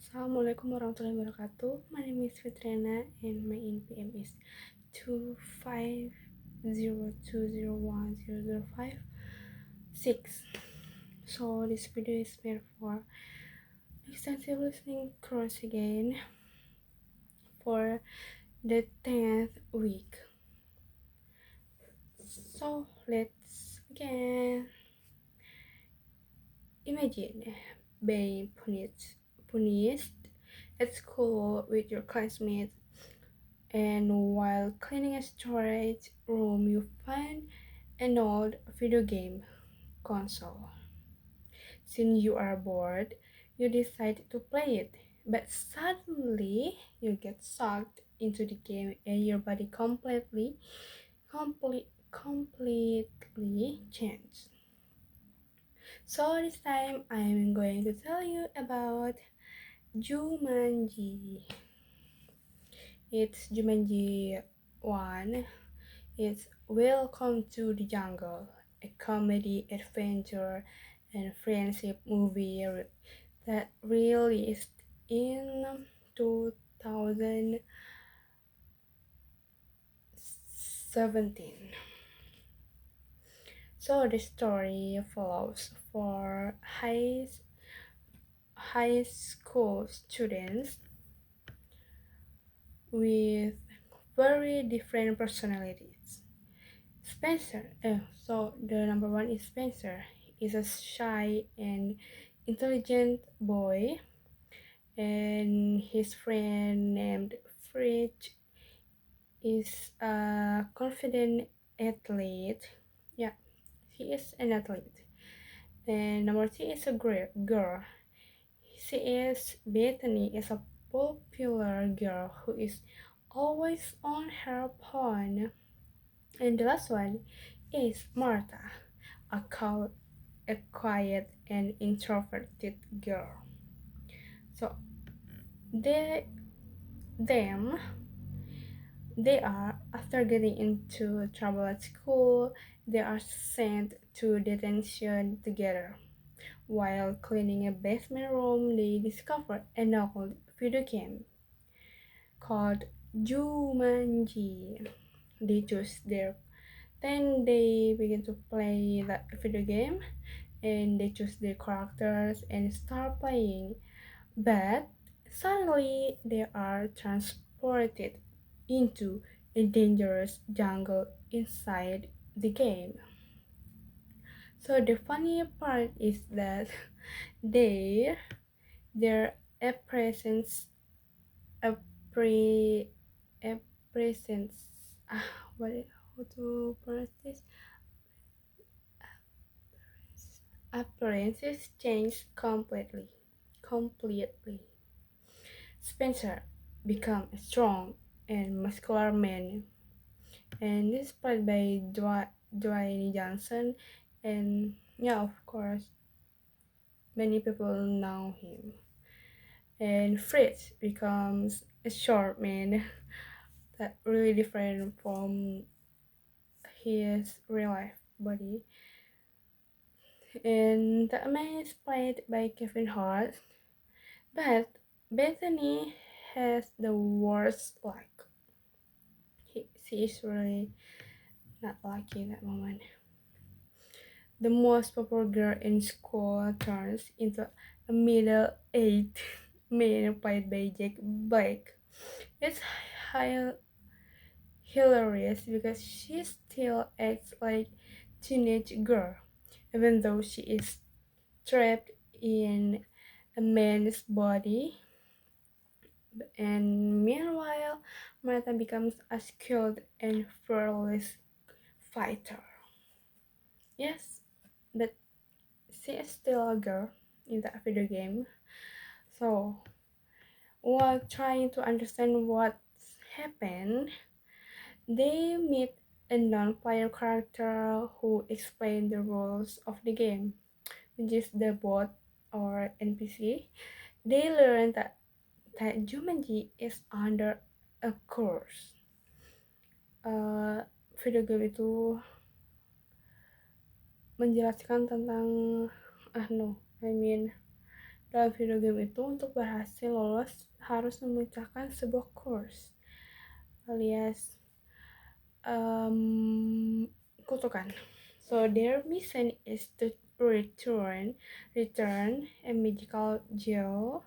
Assalamualaikum warahmatullahi wabarakatuh. My name is Fitriana and my NPM is 250201005 So this video is made for extensive listening course again for the 10th week. So let's begin. Imagine being punished at school with your classmates, and while cleaning a storage room you find an old video game console. Since you are bored, you decide to play it, but suddenly you get sucked into the game and your body completely changes. So this time I'm going to tell you about Jumanji. It's Jumanji 1. It's Welcome to the Jungle, a comedy, adventure, and friendship movie that released in 2017. So the story follows four high school students with very different personalities. So the number one is Spencer. He's a shy and intelligent boy, and his friend named Fridge is a confident athlete. Yeah, he is an athlete. And number two is a girl. She is Bethany, is a popular girl who is always on her phone. And the last one is Martha, a, a quiet and introverted girl. So they them they are, after getting into trouble at school, they are sent to detention together. While cleaning a basement room, they discover an old video game called Jumanji. They choose their Then they begin to play the video game, and they choose their characters and start playing. But suddenly they are transported into a dangerous jungle inside the game. So the funny part is that they their presence a pre a presence what how to pronounce this appearances change completely. Spencer become a strong and muscular man, and this is played by Dwayne Johnson, and yeah, of course, many people know him. And Fritz becomes a short man that really different from his real life body. And the man is played by Kevin Hart, but Bethany has the worst luck. She is really not lucky in that moment. The most popular girl in school turns into a middle-aged man played by Jack Black. It's hilarious because she still acts like teenage girl, even though she is trapped in a man's body. And meanwhile, Martha becomes a skilled and fearless fighter. Yes, but she is still a girl in that video game. So, while trying to understand what's happened, they meet a non-player character who explains the rules of the game, which is the bot or NPC. They learn that Jumanji is under a curse. Video game itu menjelaskan tentang I mean Dalam video game itu, untuk berhasil lolos harus memecahkan sebuah course alias kutukan. So their mission is to return a magical gel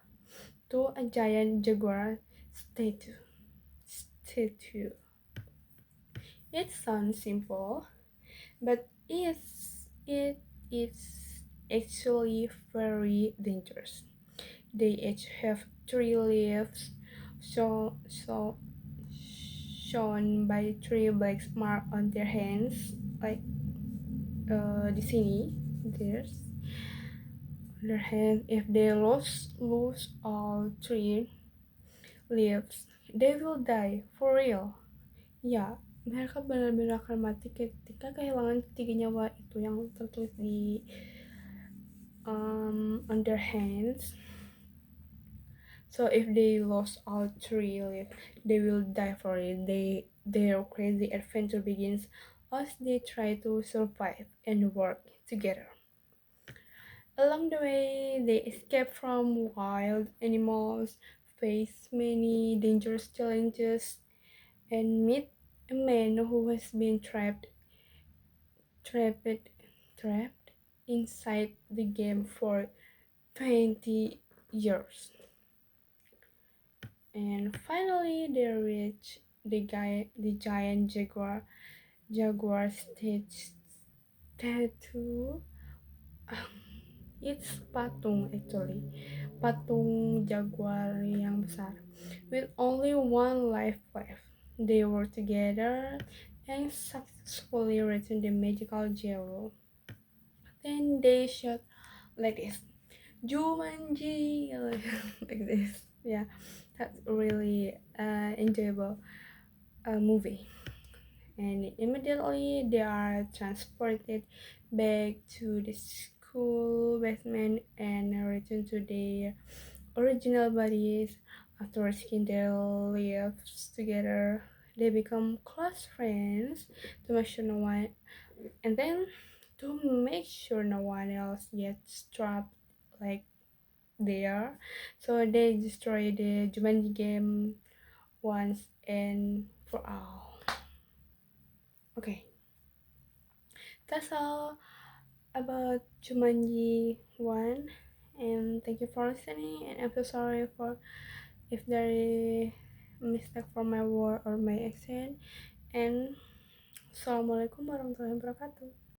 to a giant jaguar statue. It sounds simple, but it is actually very dangerous. They each have three leaves, so shown by three black marks on their hands, like di sini. There's their hand. If they lose all three leaves, they will die for real. Ya, mereka benar-benar akan mati ketika kehilangan ketiga nyawa itu yang tertulis di on their hands. So if they lost all three leaves, they will die for it. Their crazy adventure begins as they try to survive and work together. Along the way, they escape from wild animals, face many dangerous challenges, and meet a man who has been trapped, trapped inside the game for 20 years. And finally, they reach the giant jaguar statue. It's patung actually, patung jaguar yang besar. With only one life left, they work together and successfully return the magical jewel. Then they shout like this, Jumanji, like this. Yeah, that's really enjoyable movie. And immediately they are transported back to the school basement and return to their original bodies. After risking their lives together, they become close friends to make sure no one, and then to make sure no one else gets trapped like they are. So they destroy the Jumanji game once and for all. Okay, that's all about Jumanji 1, and thank you for listening, and I'm so sorry for if there is a mistake for my word or my accent, and Assalamualaikum warahmatullahi wabarakatuh.